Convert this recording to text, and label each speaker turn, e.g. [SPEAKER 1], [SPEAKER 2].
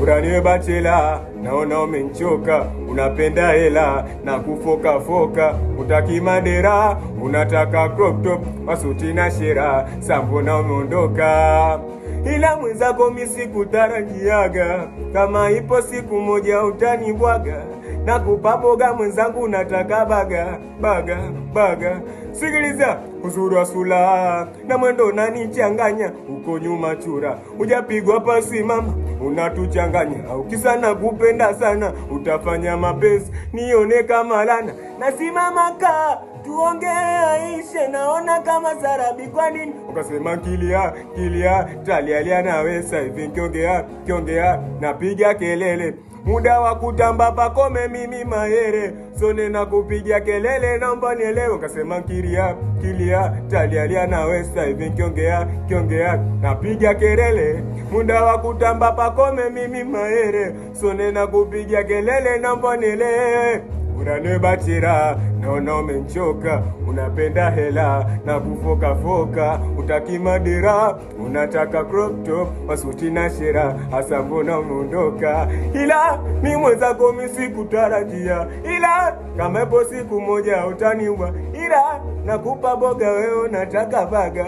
[SPEAKER 1] Uraniwe bachela, naona umenchoka, unapenda hela na kufoka foka, utaki madera, unataka crop top, masuti na shera, sambona umeondoka. Ila mwenzako mimi sikutarajiaga, kama ipo siku moja utanibwaga, na kupaboga mwenzangu nataka baga. Sikiliza, uzuri wa sura na mwendo nanichanganya, uko nyuma chura, hujapigwa pasi mama, unatuchanganya. Au kisa na kupenda sana, utafanya mapenzi nione kama lana, na simama ka tuongea ishe, naona kama zarabi. Kwa nini ukasema kilia talialia nawe sasa hivi kiongea napiga kelele, muda wa kutamba pakome mimi mahere, sone na kupiga kelele naomba nielewe. Ukasema kilia talialia nawe sasa hivi kiongea napiga kelele, muda wa kutamba pakome mimi mahere, sone na kupiga kelele naomba nielewe. Uraniwe bachela, naona umenchoka, unapenda hela na kufoka foka, utaki madera, unataka crop top, masuti na shera, hasa mbona umeondoka. Ila mimi mwenzako mimi sikutarajia, ila kama ipo siku moja utaniua, ila nakupa boga wewe unataka baga.